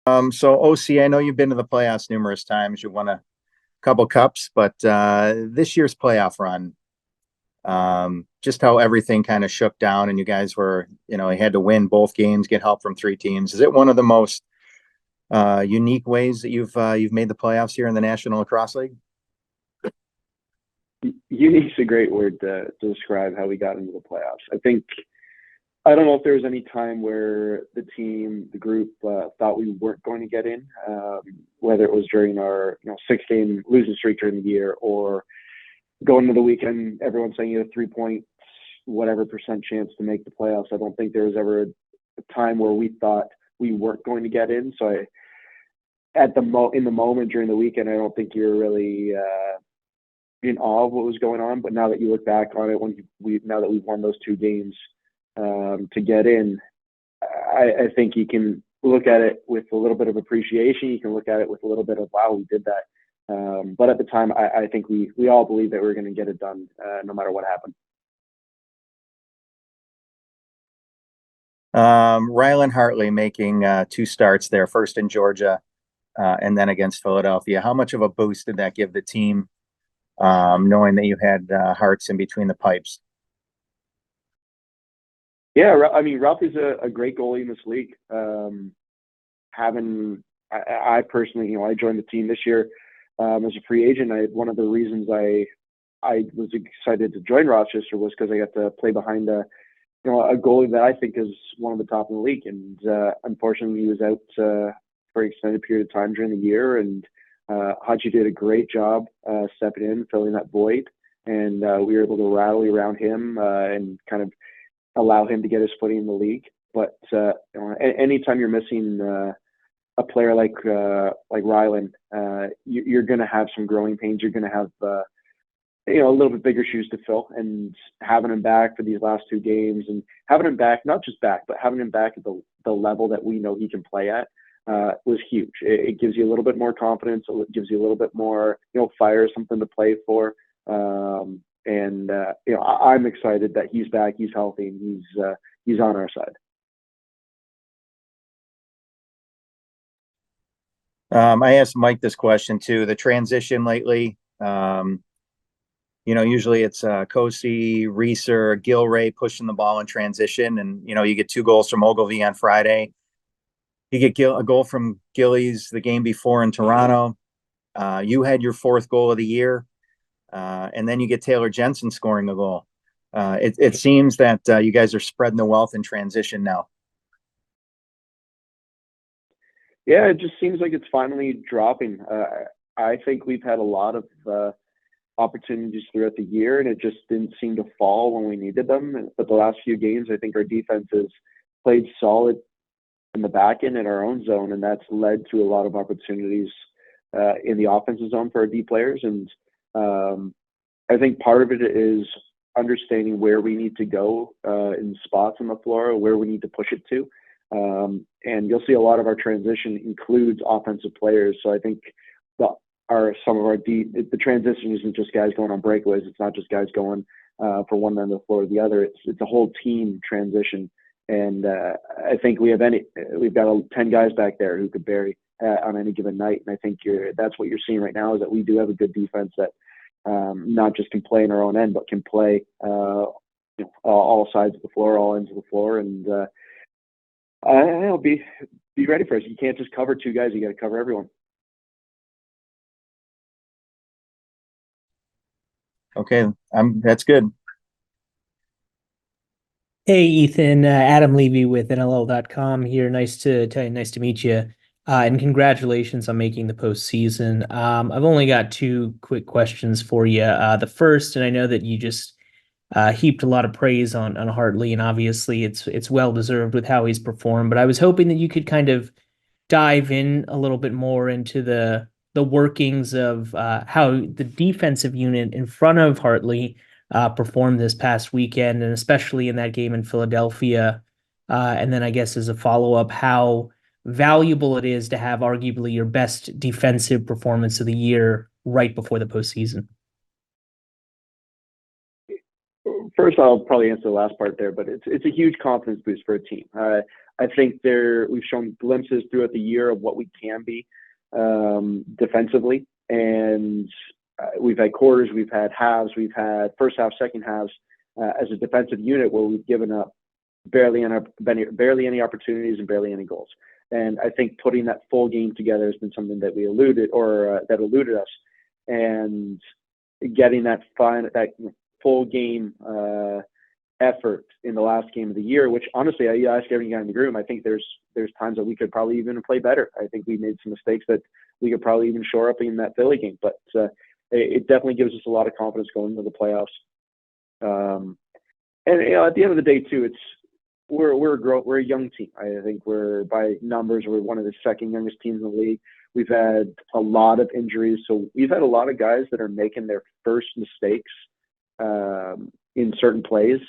So OC, I know you've been to the playoffs numerous times. You won a couple cups, but this year's playoff run, just how everything kind of shook down, and you guys were, you had to win both games, get help from three teams. Is it one of the most unique ways that you've made the playoffs here in the National Lacrosse League? Unique's a great word to describe how we got into the playoffs. I don't know if there was any time where the group thought we weren't going to get in, whether it was during our 6-game losing streak during the year or going into the weekend, everyone saying you have 3 point whatever percent chance to make the playoffs. I don't think there was ever a time where we thought we weren't going to get in. So in the moment during the weekend, I don't think you're really in awe of what was going on. But now that you look back on it, now that we've won those 2 games to get in, I think you can look at it with a little bit of appreciation. You can look at it with a little bit of, wow, we did that. But at the time, I think we all believed that we were going to get it done no matter what happened. Rylan Hartley making 2 starts there, first in Georgia and then against Philadelphia. How much of a boost did that give the team, knowing that you had Harts in between the pipes? Yeah, I mean, Ralph is a great goalie in this league. I personally, I joined the team this year as a free agent. One of the reasons I was excited to join Rochester was because I got to play behind a goalie that I think is one of the top in the league. And unfortunately, he was out for an extended period of time during the year. And Haji did a great job stepping in, filling that void. And we were able to rally around him and kind of allow him to get his footing in the league. But anytime you're missing a player like Rylan, you're going to have some growing pains. You're going to have a little bit bigger shoes to fill. And having him back for these last 2 games, and having him back, not just back, but having him back at the level that we know he can play at, was huge. It gives you a little bit more confidence. It gives you a little bit more, fire, something to play for. I'm excited that he's back, he's healthy, and he's on our side. I asked Mike this question too. The transition lately, usually it's Kosi, Reeser, Gilray pushing the ball in transition, and you get 2 goals from Ogilvy on Friday. You get a goal from Gillies the game before in Toronto. You had your 4th goal of the year. And then you get Taylor Jensen scoring a goal. It seems that you guys are spreading the wealth in transition now. Yeah, it just seems like it's finally dropping. I think we've had a lot of opportunities throughout the year, and it just didn't seem to fall when we needed them. But the last few games, I think our defense has played solid in the back end in our own zone, and that's led to a lot of opportunities in the offensive zone for our D players. And I think part of it is understanding where we need to go in spots on the floor, where we need to push it to. And you'll see a lot of our transition includes offensive players. So I think the transition isn't just guys going on breakaways. It's not just guys going from one end of the floor to the other. It's a whole team transition. And I think we've got 10 guys back there who could bury on any given night. And I think that's what you're seeing right now, is that we do have a good defense that not just can play in our own end, but can play all sides of the floor, all ends of the floor. And I'll be ready for us. You can't just cover 2 guys. You got to cover everyone. Okay, that's good. Hey, Ethan, Adam Levy with NLL.com here. Nice to meet you. And congratulations on making the postseason. I've only got 2 quick questions for you. The first, and I know that you just heaped a lot of praise on Hartley, and obviously it's well deserved with how he's performed. But I was hoping that you could kind of dive in a little bit more into the workings of how the defensive unit in front of Hartley performed this past weekend, and especially in that game in Philadelphia. And then I guess as a follow-up, how valuable it is to have arguably your best defensive performance of the year right before the postseason. First, I'll probably answer the last part there, but it's a huge confidence boost for a team. I think we've shown glimpses throughout the year of what we can be defensively, and we've had quarters, we've had halves, we've had first half, second halves as a defensive unit where we've given up barely any opportunities and barely any goals. And I think putting that full game together has been something that that eluded us, and getting that full game effort in the last game of the year, which honestly, I ask every guy in the room, I think there's times that we could probably even play better. I think we made some mistakes that we could probably even shore up in that Philly game, but it definitely gives us a lot of confidence going into the playoffs. And at the end of the day too, we're a young team. I think by numbers, we're one of the second youngest teams in the league. We've had a lot of injuries, so we've had a lot of guys that are making their first mistakes in certain plays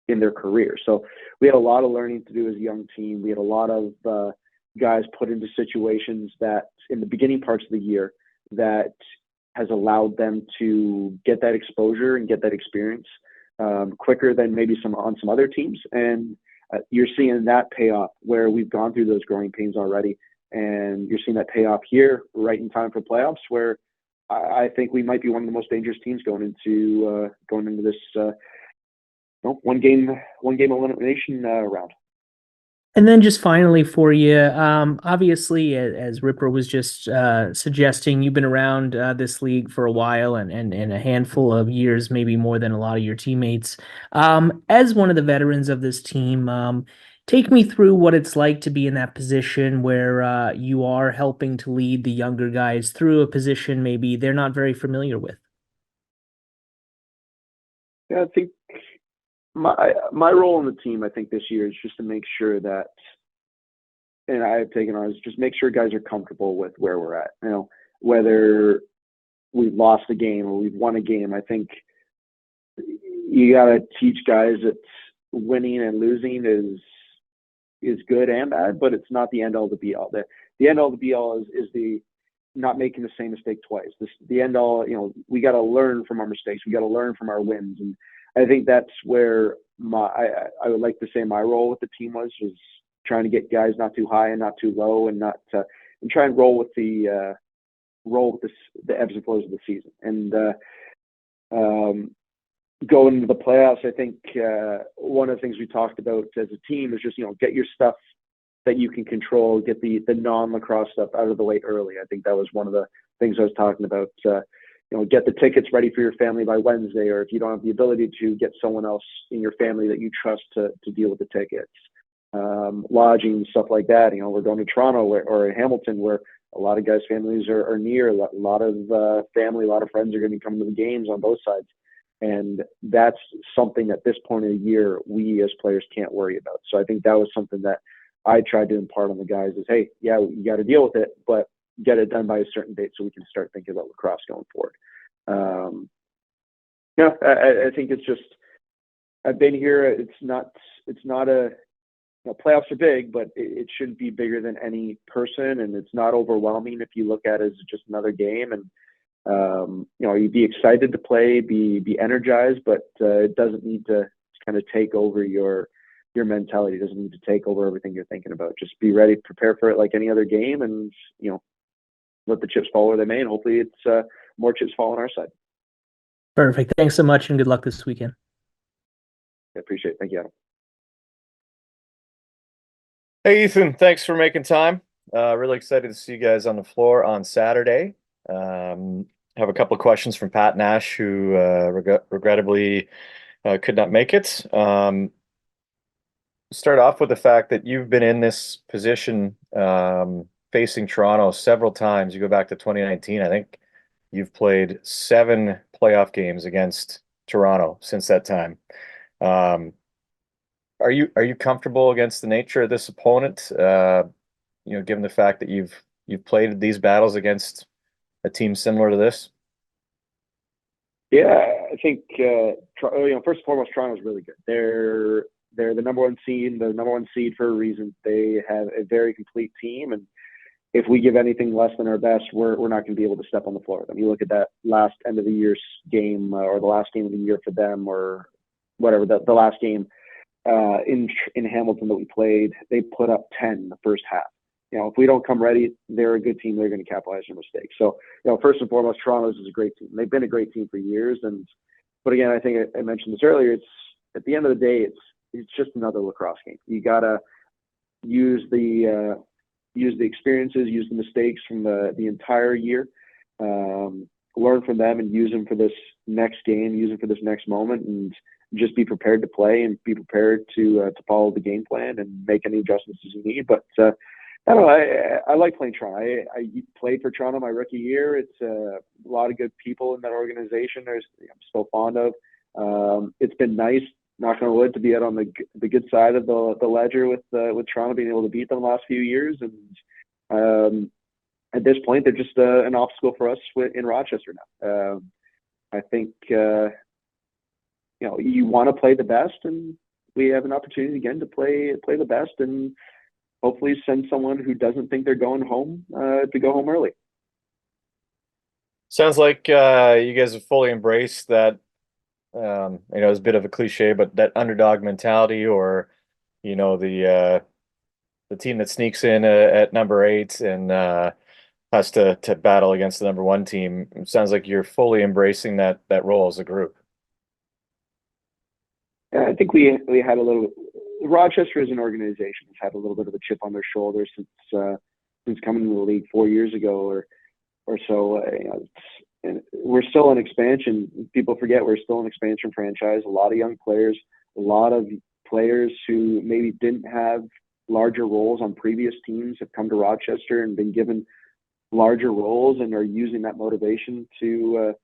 in their career. So we had a lot of learning to do as a young team. We had a lot of guys put into situations that in the beginning parts of the year that has allowed them to get that exposure and get that experience quicker than maybe on some other teams. And you're seeing that pay off where we've gone through those growing pains already. And you're seeing that pay off here right in time for playoffs, where I think we might be one of the most dangerous teams going into this one game elimination round. And then just finally for you, obviously, as Ripper was just suggesting, you've been around this league for a while and a handful of years, maybe more than a lot of your teammates. As one of the veterans of this team, take me through what it's like to be in that position where you are helping to lead the younger guys through a position maybe they're not very familiar with. Yeah, I think my role in the team, I think this year is just to make sure that, and I have taken on, is just make sure guys are comfortable with where we're at. You know, whether we've lost a game or we've won a game, I think you got to teach guys that winning and losing is good and bad, but it's not the end all, the be all. The end all, the be all is the not making the same mistake twice. The end all, we got to learn from our mistakes. We got to learn from our wins. And I think that's where I would like to say my role with the team was trying to get guys not too high and not too low, and and try and roll with the ebbs and flows of the season. And going into the playoffs, I think one of the things we talked about as a team is just get your stuff that you can control, get the non-lacrosse stuff out of the way early. I think that was one of the things I was talking about. Get the tickets ready for your family by Wednesday, or if you don't have the ability to, get someone else in your family that you trust to deal with the tickets. Lodging, stuff like that. We're going to Toronto or Hamilton, where a lot of guys' families are near. A lot of family, a lot of friends are going to be coming to the games on both sides. And that's something at this point of the year we as players can't worry about. So I think that was something that I tried to impart on the guys is, hey, yeah, you got to deal with it, but get it done by a certain date so we can start thinking about lacrosse going forward. I think it's just, I've been here. It's not a, playoffs are big, but it shouldn't be bigger than any person, and it's not overwhelming if you look at it as just another game. And you'd be excited to play, be energized, but it doesn't need to kind of take over your mentality. It doesn't need to take over everything you're thinking about. Just be ready, prepare for it like any other game, and let the chips fall where they may, and hopefully it's more chips fall on our side. Perfect. Thanks so much, and good luck this weekend. I appreciate it. Thank you, Adam. Hey, Ethan, thanks for making time. Really excited to see you guys on the floor on Saturday. Have a couple of questions from Pat Nash, who regrettably could not make it. Start off with the fact that you've been in this position facing Toronto several times. You go back to 2019. I think you've played 7 playoff games against Toronto since that time. Are you comfortable against the nature of this opponent? Given the fact that you've played these battles against a team similar to this? Yeah, I think first and foremost, Toronto's really good. They're the number one seed for a reason. They have a very complete team, and if we give anything less than our best, we're not going to be able to step on the floor with them. You look at that last end of the year game, or the last game of the year for them, or whatever the last game in Hamilton that we played, they put up 10 in the first half. If we don't come ready, they're a good team. They're going to capitalize on mistakes. So, first and foremost, Toronto's is a great team. They've been a great team for years. But again, I think I mentioned this earlier. It's at the end of the day, it's just another lacrosse game. You gotta use the experiences, use the mistakes from the entire year, learn from them, and use them for this next game, use them for this next moment, and just be prepared to play and be prepared to follow the game plan and make any adjustments as you need. But I don't know. I like playing Toronto. I played for Toronto my rookie year. It's a lot of good people in that organization. I'm still fond of. It's been nice, knock on wood, to be out on the good side of the ledger with Toronto, being able to beat them the last few years. And at this point, they're just an obstacle for us in Rochester now. I think you want to play the best, and we have an opportunity again to play the best, and hopefully send someone who doesn't think they're going home to go home early. Sounds like you guys have fully embraced that. It's a bit of a cliche, but that underdog mentality, or the team that sneaks in at number 8 and has to battle against the number 1 team. It sounds like you're fully embracing that role as a group. Yeah, I think we had a little. Rochester as an organization has had a little bit of a chip on their shoulder since coming to the league 4 years ago or so. And we're still in expansion. People forget we're still an expansion franchise. A lot of young players, a lot of players who maybe didn't have larger roles on previous teams have come to Rochester and been given larger roles and are using that motivation to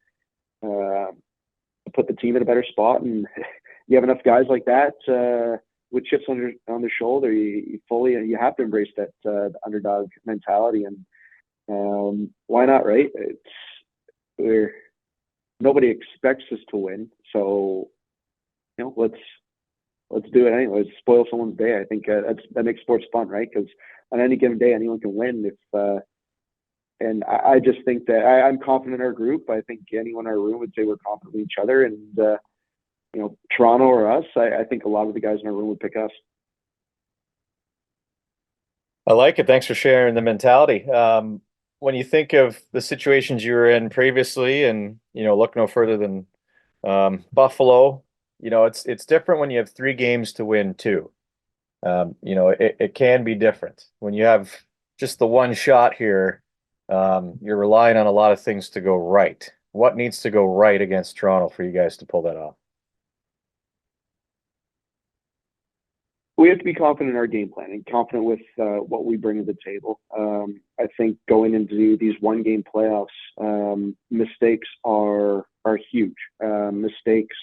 put the team in a better spot. And you have enough guys like that with chips on their shoulder, you have to embrace that underdog mentality. And why not, right? Nobody expects us to win, so let's do it anyway. Let's spoil someone's day. I think that makes sports fun, right? Because on any given day, anyone can win. And I just think that I'm confident in our group. I think anyone in our room would say we're confident in each other. And Toronto or us, I think a lot of the guys in our room would pick us. I like it. Thanks for sharing the mentality. When you think of the situations you were in previously, and look no further than Buffalo, it's different when you have 3 games to win too. It can be different when you have just the one shot here. You're relying on a lot of things to go right. What needs to go right against Toronto for you guys to pull that off? We have to be confident in our game plan and confident with what we bring to the table. I think going into these one-game playoffs, mistakes are huge. Mistakes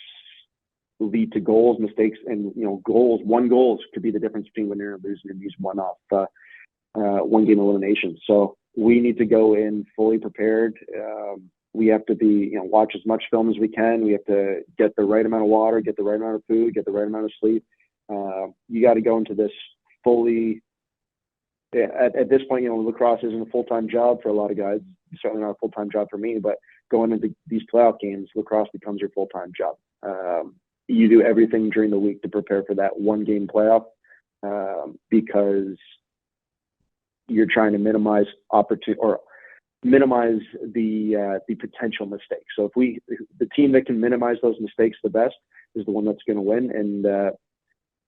lead to goals. Mistakes and one goal could be the difference between winning or losing in these one-off one-game eliminations. So we need to go in fully prepared. We have to be watch as much film as we can. We have to get the right amount of water, get the right amount of food, get the right amount of sleep. You got to go into this fully. At this point, lacrosse isn't a full-time job for a lot of guys. It's certainly not a full-time job for me, but going into these playoff games, lacrosse becomes your full-time job. You do everything during the week to prepare for that one-game playoff because you're trying to minimize opportunity or minimize the potential mistakes. So the team that can minimize those mistakes the best is the one that's going to win. And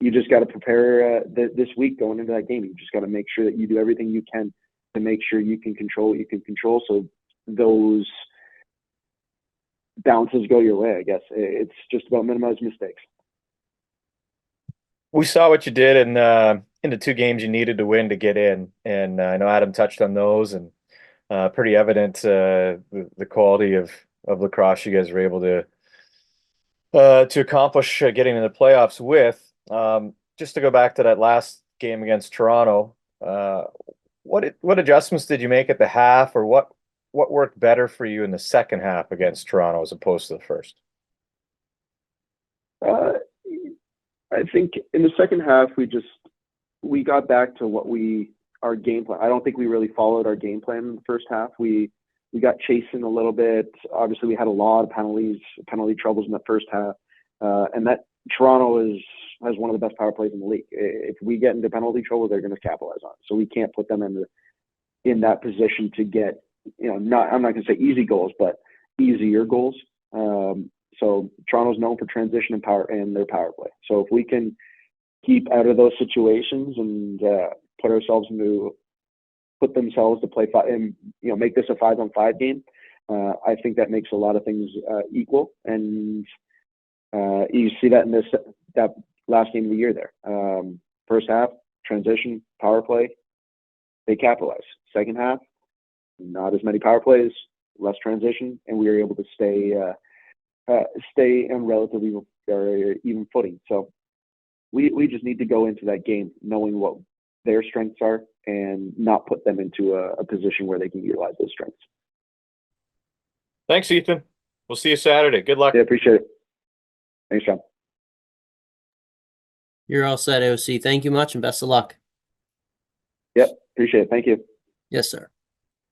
you just got to prepare this week going into that game. You just got to make sure that you do everything you can to make sure you can control what you can control. So those bounces go your way, I guess. It's just about minimizing mistakes. We saw what you did in the 2 games you needed to win to get in. And I know Adam touched on those, and pretty evident the quality of lacrosse you guys were able to accomplish getting in the playoffs with. Just to go back to that last game against Toronto, what adjustments did you make at the half, or what worked better for you in the second half against Toronto as opposed to the first? I think in the second half we got back to our game plan. I don't think we really followed our game plan in the first half. We got chasing a little bit. Obviously, we had a lot of penalty troubles in the first half, and that Toronto has one of the best power plays in the league. If we get into penalty trouble, they're going to capitalize on it. So we can't put them in that position to get, I'm not going to say easy goals, but easier goals. So Toronto's known for transition and power and their power play. So if we can keep out of those situations and put themselves to play five and make this a 5-on-5 game, I think that makes a lot of things equal. And you see that in that last game of the year there. First half, transition, power play, they capitalize. Second half, not as many power plays, less transition, and we were able to stay in relatively even footing. So we just need to go into that game knowing what their strengths are and not put them into a position where they can utilize those strengths. Thanks, Ethan. We'll see you Saturday. Good luck. Yeah, appreciate it. Thanks, John. You're all set, OC. Thank you much and best of luck. Yep, appreciate it. Thank you. Yes, sir.